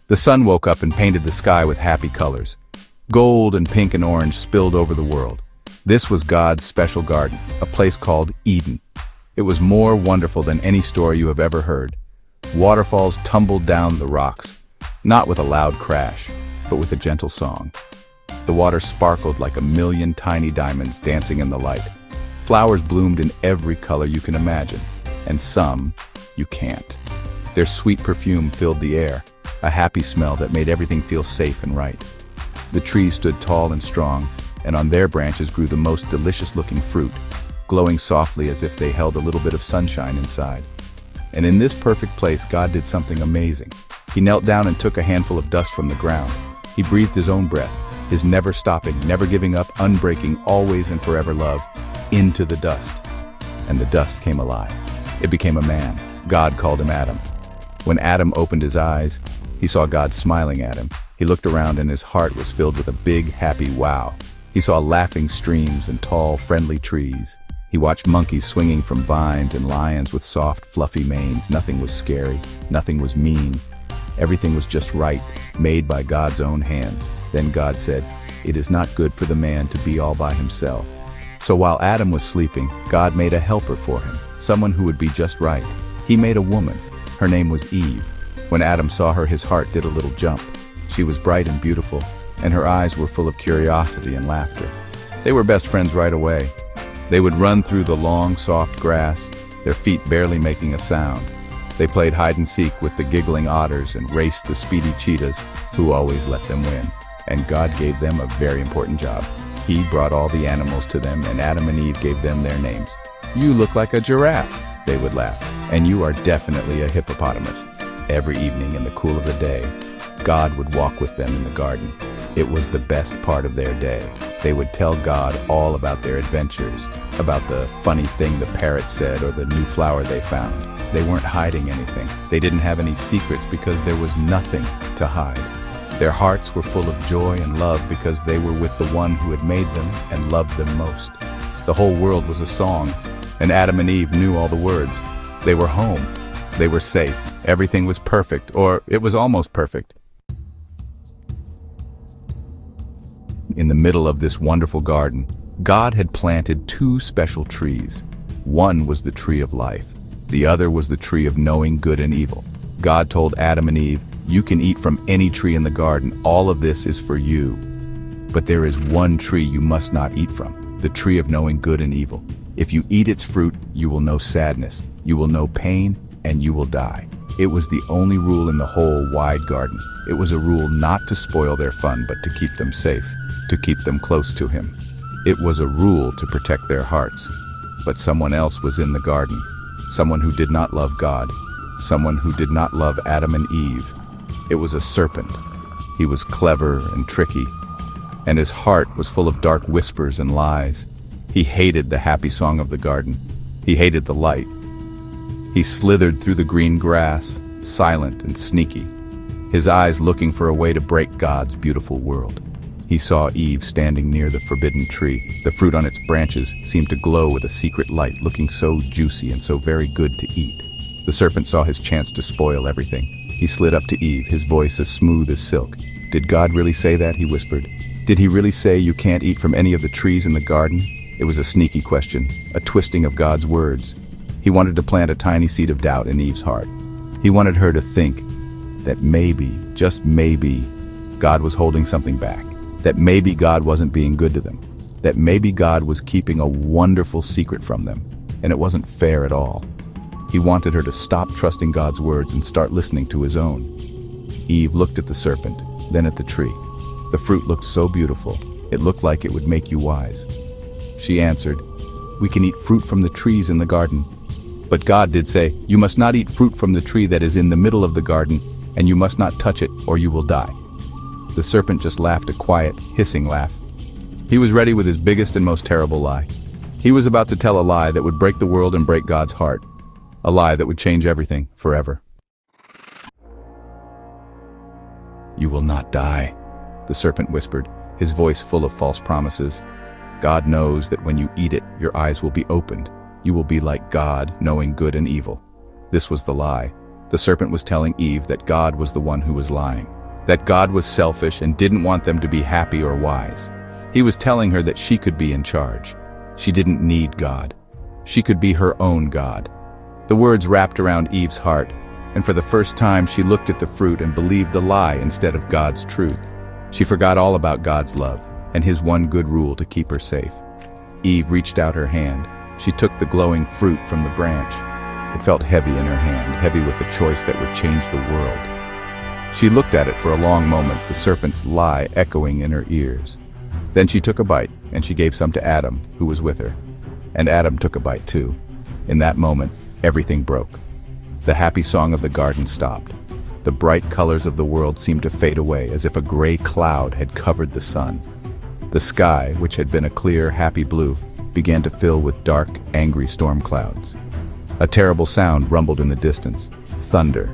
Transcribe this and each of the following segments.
The sun woke up and painted the sky with happy colors. Gold and pink and orange spilled over the world. This was God's special garden, a place called Eden. It was more wonderful than any story you have ever heard. Waterfalls tumbled down the rocks, not with a loud crash, but with a gentle song. The water sparkled like a million tiny diamonds dancing in the light. Flowers bloomed in every color you can imagine, and some you can't. Their sweet perfume filled the air, a happy smell that made everything feel safe and right. The trees stood tall and strong, and on their branches grew the most delicious-looking fruit, glowing softly as if they held a little bit of sunshine inside. And in this perfect place, God did something amazing. He knelt down and took a handful of dust from the ground. He breathed his own breath, his never stopping, never giving up, unbreaking, always and forever love, into the dust. And the dust came alive. It became a man. God called him Adam. When Adam opened his eyes, he saw God smiling at him. He looked around and his heart was filled with a big, happy wow. He saw laughing streams and tall, friendly trees. He watched monkeys swinging from vines and lions with soft, fluffy manes. Nothing was scary. Nothing was mean. Everything was just right, made by God's own hands. Then God said, "It is not good for the man to be all by himself." So while Adam was sleeping, God made a helper for him, someone who would be just right. He made a woman. Her name was Eve. When Adam saw her, his heart did a little jump. She was bright and beautiful, and her eyes were full of curiosity and laughter. They were best friends right away. They would run through the long, soft grass, their feet barely making a sound. They played hide and seek with the giggling otters and raced the speedy cheetahs, who always let them win. And God gave them a very important job. He brought all the animals to them, and Adam and Eve gave them their names. "You look like a giraffe," they would laugh, "and you are definitely a hippopotamus." Every evening in the cool of the day, God would walk with them in the garden. It was the best part of their day. They would tell God all about their adventures, about the funny thing the parrot said or the new flower they found. They weren't hiding anything. They didn't have any secrets because there was nothing to hide. Their hearts were full of joy and love because they were with the one who had made them and loved them most. The whole world was a song, and Adam and Eve knew all the words. They were home. They were safe. Everything was perfect, or it was almost perfect. In the middle of this wonderful garden, God had planted two special trees. One was the tree of life. The other was the tree of knowing good and evil. God told Adam and Eve, "You can eat from any tree in the garden. All of this is for you. But there is one tree you must not eat from, the tree of knowing good and evil. If you eat its fruit, you will know sadness, you will know pain, and you will die." It was the only rule in the whole wide garden. It was a rule not to spoil their fun, but to keep them safe, to keep them close to him. It was a rule to protect their hearts. But someone else was in the garden, someone who did not love God, someone who did not love Adam and Eve. It was a serpent. He was clever and tricky, and his heart was full of dark whispers and lies. He hated the happy song of the garden. He hated the light. He slithered through the green grass, silent and sneaky, his eyes looking for a way to break God's beautiful world. He saw Eve standing near the forbidden tree. The fruit on its branches seemed to glow with a secret light, looking so juicy and so very good to eat. The serpent saw his chance to spoil everything. He slid up to Eve, his voice as smooth as silk. "Did God really say that?" he whispered. "Did he really say you can't eat from any of the trees in the garden?" It was a sneaky question, a twisting of God's words. He wanted to plant a tiny seed of doubt in Eve's heart. He wanted her to think that maybe, just maybe, God was holding something back. That maybe God wasn't being good to them. That maybe God was keeping a wonderful secret from them, and it wasn't fair at all. He wanted her to stop trusting God's words and start listening to his own. Eve looked at the serpent, then at the tree. The fruit looked so beautiful, it looked like it would make you wise. She answered, "We can eat fruit from the trees in the garden. But God did say, you must not eat fruit from the tree that is in the middle of the garden, and you must not touch it or you will die." The serpent just laughed a quiet, hissing laugh. He was ready with his biggest and most terrible lie. He was about to tell a lie that would break the world and break God's heart. A lie that would change everything, forever. "You will not die," the serpent whispered, his voice full of false promises. "God knows that when you eat it, your eyes will be opened. You will be like God, knowing good and evil." This was the lie. The The serpent was telling Eve that God was the one who was lying, that God was selfish and didn't want them to be happy or wise. He was telling her that she could be in charge. She didn't need God. She could be her own God. The words wrapped around Eve's heart, and for the first time she looked at the fruit and believed the lie instead of God's truth. She forgot all about God's love and his one good rule to keep her safe. Eve reached out her hand. She took the glowing fruit from the branch. It felt heavy in her hand, heavy with a choice that would change the world. She looked at it for a long moment, the serpent's lie echoing in her ears. Then she took a bite, and she gave some to Adam, who was with her. And Adam took a bite too. In that moment, everything broke. The happy song of the garden stopped. The bright colors of the world seemed to fade away, as if a gray cloud had covered the sun. The sky, which had been a clear, happy blue, began to fill with dark, angry storm clouds. A terrible sound rumbled in the distance. Thunder.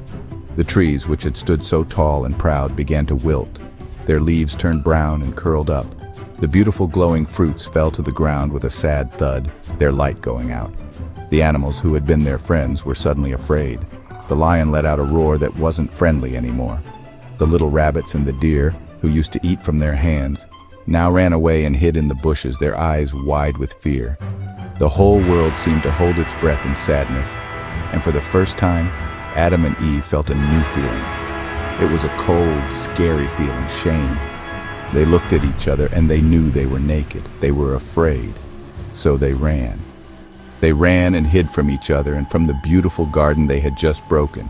The trees, which had stood so tall and proud, began to wilt. Their leaves turned brown and curled up. The beautiful glowing fruits fell to the ground with a sad thud, their light going out. The animals who had been their friends were suddenly afraid. The lion let out a roar that wasn't friendly anymore. The little rabbits and the deer, who used to eat from their hands, now ran away and hid in the bushes, their eyes wide with fear. The whole world seemed to hold its breath in sadness, and for the first time, Adam and Eve felt a new feeling. It was a cold, scary feeling, shame. They looked at each other and they knew they were naked. They were afraid. So they ran. They ran and hid from each other and from the beautiful garden they had just broken.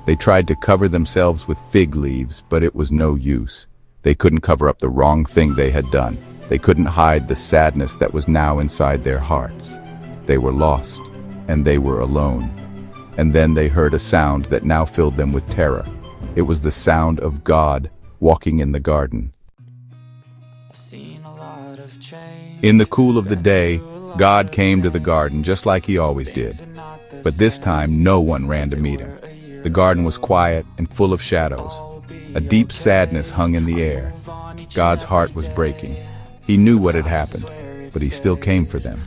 They tried to cover themselves with fig leaves, but it was no use. They couldn't cover up the wrong thing they had done. They couldn't hide the sadness that was now inside their hearts. They were lost, and they were alone. And then they heard a sound that now filled them with terror. It was the sound of God walking in the garden. In the cool of the day, God came to the garden just like he always did. But this time, no one ran to meet him. The garden was quiet and full of shadows. A deep sadness hung in the air. God's heart was breaking. He knew what had happened, but he still came for them.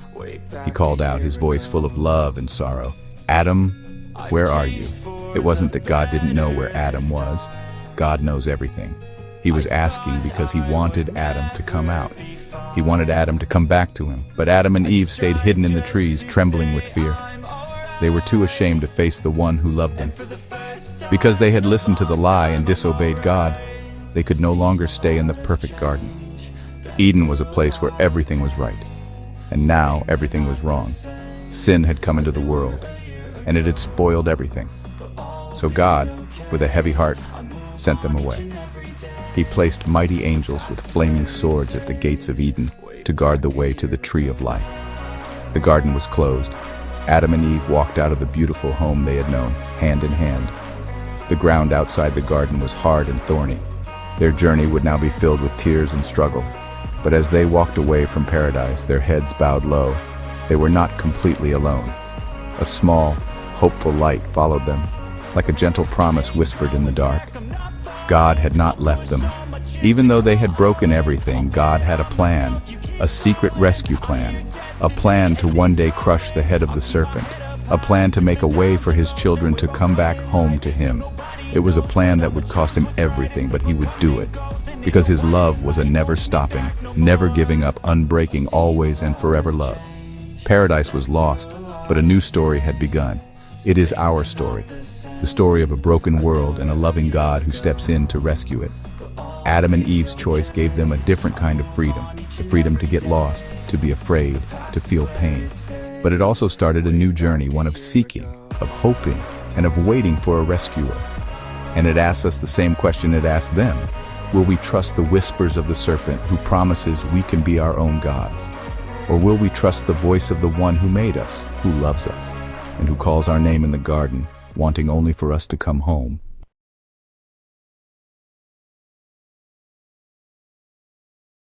He called out, his voice full of love and sorrow, "Adam, where are you?" It wasn't that God didn't know where Adam was. God knows everything. He was asking because he wanted Adam to come out. He wanted Adam to come back to him, but Adam and Eve stayed hidden in the trees, trembling with fear. They were too ashamed to face the one who loved them. Because they had listened to the lie and disobeyed God, they could no longer stay in the perfect garden. Eden was a place where everything was right, and now everything was wrong. Sin had come into the world, and it had spoiled everything. So God, with a heavy heart, sent them away. He placed mighty angels with flaming swords at the gates of Eden to guard the way to the tree of life. The garden was closed. Adam and Eve walked out of the beautiful home they had known, hand in hand. The ground outside the garden was hard and thorny. Their journey would now be filled with tears and struggle. But as they walked away from paradise, their heads bowed low. They were not completely alone. A small, hopeful light followed them, like a gentle promise whispered in the dark. God had not left them. Even though they had broken everything, God had a plan, a secret rescue plan, a plan to one day crush the head of the serpent, a plan to make a way for his children to come back home to him. It was a plan that would cost him everything, but he would do it, because his love was a never-stopping, never giving up, unbreaking, always and forever love. Paradise was lost, but a new story had begun. It is our story, the story of a broken world and a loving God who steps in to rescue it. Adam and Eve's choice gave them a different kind of freedom, the freedom to get lost, to be afraid, to feel pain. But it also started a new journey, one of seeking, of hoping, and of waiting for a rescuer. And it asks us the same question it asked them. Will we trust the whispers of the serpent who promises we can be our own gods? Or will we trust the voice of the one who made us, who loves us, and who calls our name in the garden, wanting only for us to come home?